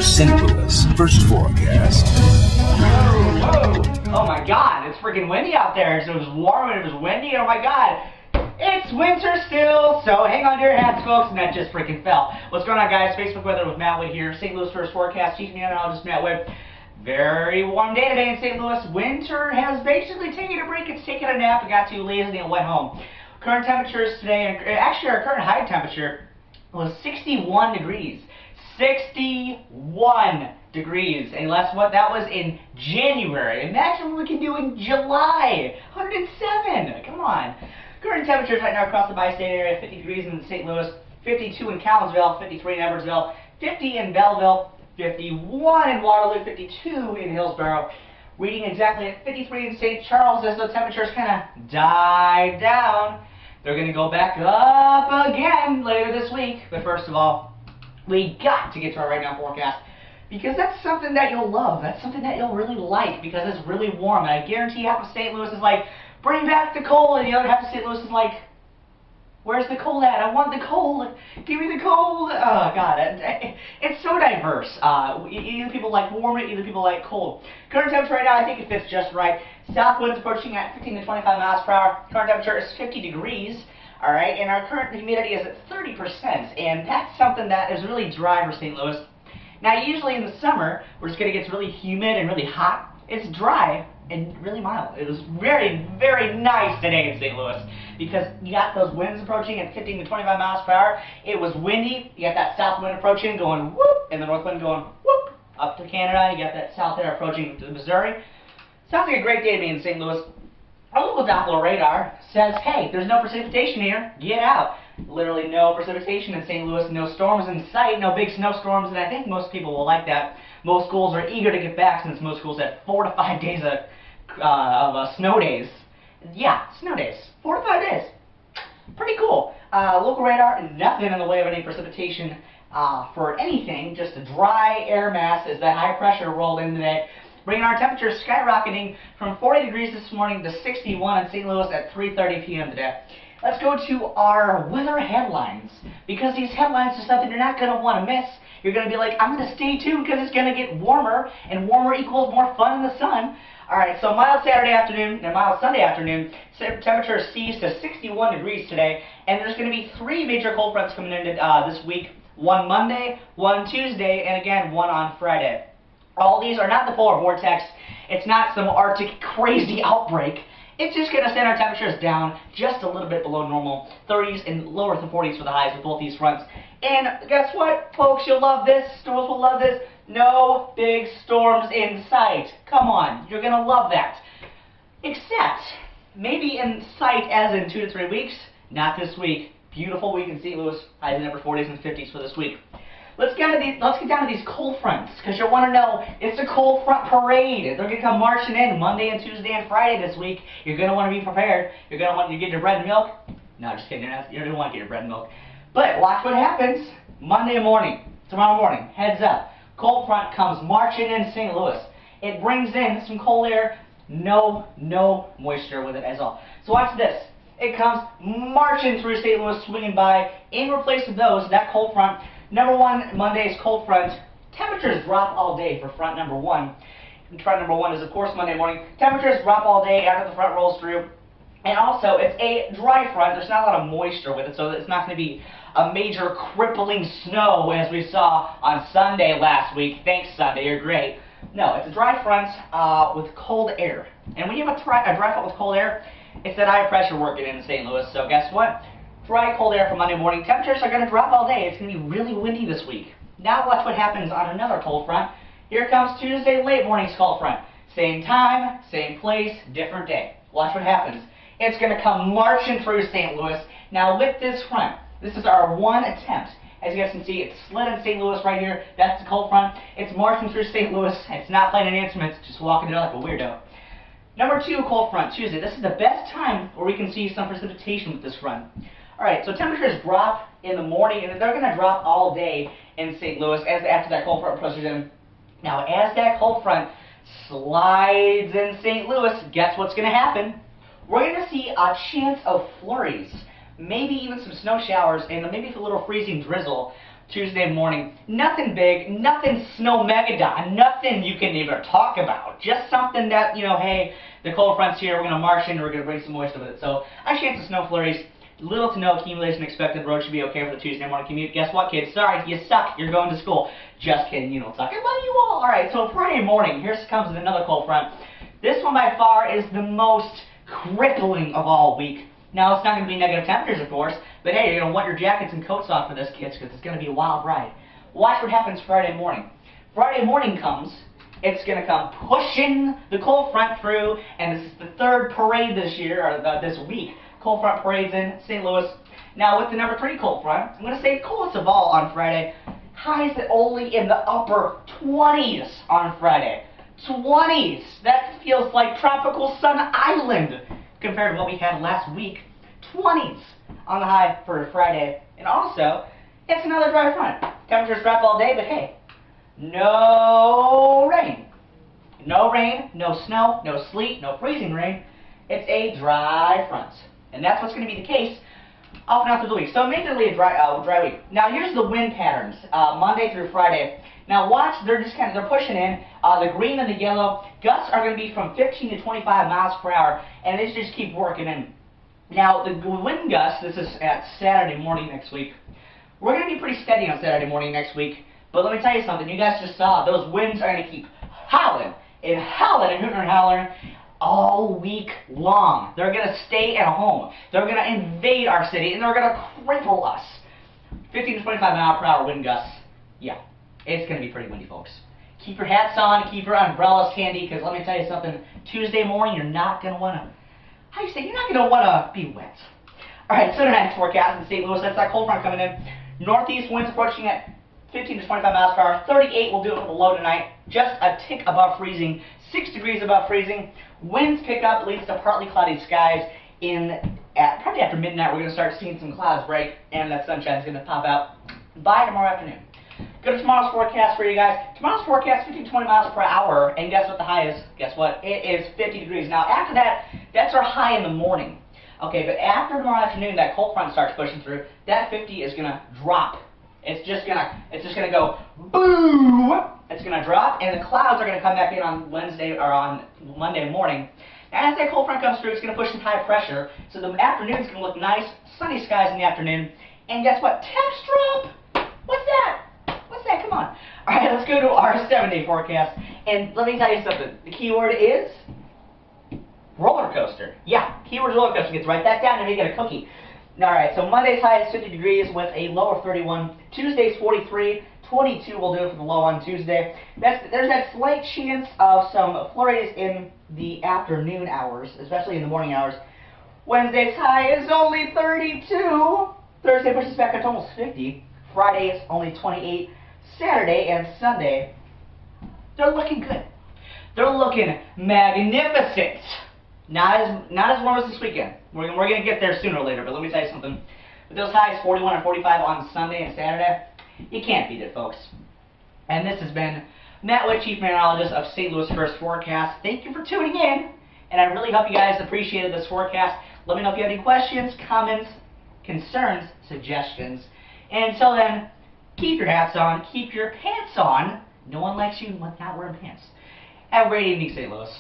St. Louis first forecast. Whoa! Oh my god, it's freaking windy out there. So it was warm and it was windy. Oh my god. It's winter still, so hang on to your hats, folks, and that just freaking fell. What's going on, guys? Facebook weather with Matt Wood here. St. Louis first forecast. Chief meteorologist Matt Wood. Very warm day today in St. Louis. Winter has basically taken a break. It's taken a nap. It got too lazy and went home. Current temperatures today, actually our current high temperature was 61 degrees. 61 degrees. And guess what? That was in January. Imagine what we can do in July. 107. Come on. Current temperatures right now across the bi-state area, 50 degrees in St. Louis, 52 in Collinsville, 53 in Edwardsville, 50 in Belleville, 51 in Waterloo, 52 in Hillsborough. Reading exactly at 53 in St. Charles as the temperatures kind of die down. They're going to go back up again later this week. But first of all, we got to get to our right now forecast, because that's something that you'll love. That's something that you'll really like, because it's really warm. And I guarantee half of St. Louis is like, bring back the cold, and the other half of St. Louis is like, where's the cold at? I want the cold. Give me the cold. Oh, God. It's so diverse. Either people like warm, either people like cold. Current temperature right now, I think it fits just right. South winds approaching at 15 to 25 miles per hour. Current temperature is 50 degrees. All right, and our current humidity is at 30%, and that's something that is really dry for St. Louis. Now, usually in the summer, where it's going to get really humid and really hot, it's dry and really mild. It was very, very nice today in St. Louis, because you got those winds approaching at 15 to 25 miles per hour. It was windy. You got that south wind approaching, going whoop, and the north wind going whoop up to Canada. You got that south air approaching to Missouri. Sounds like a great day to me in St. Louis. Our local Doppler radar says, hey, there's no precipitation here. Get out. Literally no precipitation in St. Louis, no storms in sight, no big snowstorms, and I think most people will like that. Most schools are eager to get back, since most schools have 4 to 5 days of snow days. Yeah, snow days. 4 to 5 days. Pretty cool. Local radar, nothing in the way of any precipitation for anything, just a dry air mass as that high pressure rolled in today, bringing our temperatures skyrocketing from 40 degrees this morning to 61 in St. Louis at 3:30 p.m. today. Let's go to our weather headlines, because these headlines are something you're not going to want to miss. You're going to be like, I'm going to stay tuned, because it's going to get warmer, and warmer equals more fun in the sun. Alright, so mild Saturday afternoon and mild Sunday afternoon. Temperature sees to 61 degrees today, and there's going to be 3 major cold fronts coming in this week. One Monday, one Tuesday, and again, one on Friday. All these are not the polar vortex. It's not some Arctic crazy outbreak. It's just going to send our temperatures down just a little bit below normal. 30s and lower than 40s for the highs with both these fronts. And guess what, folks? You'll love this. Storms will love this. No big storms in sight. Come on. You're going to love that. Except, maybe in sight as in 2 to 3 weeks. Not this week. Beautiful week in St. Louis. Highs in upper 40s and 50s for this week. Let's get down to these cold fronts, because you'll want to know, it's a cold front parade. They're going to come marching in Monday and Tuesday and Friday this week. You're going to want to be prepared. You're going to want to get your bread and milk. No, just kidding. You don't want to get your bread and milk. But watch what happens Monday morning, tomorrow morning. Heads up. Cold front comes marching in St. Louis. It brings in some cold air. No moisture with it at all. So watch this. It comes marching through St. Louis, swinging by. In replace of those, that cold front, number 1, Monday's cold front. Temperatures drop all day for front number 1. And front number 1 is, of course, Monday morning. Temperatures drop all day after the front rolls through. And also, it's a dry front. There's not a lot of moisture with it, so it's not going to be a major crippling snow as we saw on Sunday last week. Thanks, Sunday. You're great. No, it's a dry front with cold air. And when you have a dry front with cold air, it's that high pressure working in St. Louis. So guess what? Dry, cold air for Monday morning. Temperatures are going to drop all day. It's going to be really windy this week. Now watch what happens on another cold front. Here comes Tuesday late morning's cold front. Same time, same place, different day. Watch what happens. It's going to come marching through St. Louis. Now with this front, this is our one attempt. As you guys can see, it's slid in St. Louis right here. That's the cold front. It's marching through St. Louis. It's not playing any instruments, just walking it like a weirdo. Number 2, cold front, Tuesday. This is the best time where we can see some precipitation with this front. Alright, so temperatures drop in the morning, and they're going to drop all day in St. Louis after that cold front pushes in. Now, as that cold front slides in St. Louis, guess what's going to happen? We're going to see a chance of flurries, maybe even some snow showers, and maybe a little freezing drizzle Tuesday morning. Nothing big, nothing snow megadon, nothing you can even talk about. Just something that, you know, hey, the cold front's here, we're going to march in, we're going to bring some moisture with it. So, a chance of snow flurries. Little to no accumulation expected. The road should be okay for the Tuesday morning commute. Guess what, kids? Sorry, you suck. You're going to school. Just kidding. You don't suck. I love you all. Alright, so Friday morning, here comes another cold front. This one by far is the most crippling of all week. Now, it's not going to be negative temperatures, of course, but hey, you're going to want your jackets and coats off for this, kids, because it's going to be a wild ride. Watch what happens Friday morning. Friday morning comes, it's going to come pushing the cold front through, and this is the third parade this year, or this week. Cold front parades in St. Louis. Now, with the number 3 cold front, I'm going to say the coolest of all on Friday. Highs only in the upper 20s on Friday. 20s! That feels like tropical sun island compared to what we had last week. 20s on the high for Friday. And also, it's another dry front. Temperatures drop all day, but hey, no rain. No rain, no snow, no sleet, no freezing rain. It's a dry front. And that's what's going to be the case off and out through the week. So immediately a dry week. Now here's the wind patterns, Monday through Friday. Now watch, they're pushing in. The green and the yellow gusts are going to be from 15 to 25 miles per hour, and they just keep working in. Now the wind gusts, this is at Saturday morning next week. We're going to be pretty steady on Saturday morning next week. But let me tell you something, you guys just saw, those winds are going to keep howling and howling and hooting and hollering all week long. They're going to stay at home. They're going to invade our city, and they're going to cripple us. 15 to 25 mile per hour wind gusts. Yeah, it's going to be pretty windy, folks. Keep your hats on, keep your umbrellas handy, because let me tell you something, Tuesday morning, you're not going to want to, how do you say, you're not going to want to be wet. Alright, so tonight's forecast in St. Louis, that's that cold front coming in. Northeast winds approaching at 15 to 25 miles per hour. 38 will do it for the low tonight. Just a tick above freezing. 6 degrees above freezing. Winds pick up, leads to partly cloudy skies. Probably after midnight, we're going to start seeing some clouds break, and that sunshine's going to pop out by tomorrow afternoon. Go to tomorrow's forecast for you guys. Tomorrow's forecast, 15 to 20 miles per hour, and guess what the high is? Guess what? It is 50 degrees. Now, after that, that's our high in the morning. Okay, but after tomorrow afternoon, that cold front starts pushing through. That 50 is going to drop. It's just gonna go boom. It's gonna drop, and the clouds are gonna come back in on Wednesday or on Monday morning. As that cold front comes through, it's gonna push some high pressure, so the afternoon's gonna look nice, sunny skies in the afternoon. And guess what? Temps drop. What's that? What's that? Come on. All right, let's go to our 7-day forecast. And let me tell you something. The keyword is roller coaster. Yeah, keyword roller coaster. Get write that down and you get a cookie. Alright, so Monday's high is 50 degrees with a low of 31. Tuesday's 43. 22 will do it for the low on Tuesday. There's that slight chance of some flurries in the afternoon hours, especially in the morning hours. Wednesday's high is only 32. Thursday pushes back up to almost 50. Friday is only 28. Saturday and Sunday, they're looking good. They're looking magnificent. Not as warm as this weekend. We're going to get there sooner or later, but let me tell you something. With those highs, 41 and 45 on Sunday and Saturday, you can't beat it, folks. And this has been Matt Witt, Chief Meteorologist of St. Louis First Forecast. Thank you for tuning in, and I really hope you guys appreciated this forecast. Let me know if you have any questions, comments, concerns, suggestions. And until then, keep your hats on, keep your pants on. No one likes you not wearing pants. Have a great evening, St. Louis.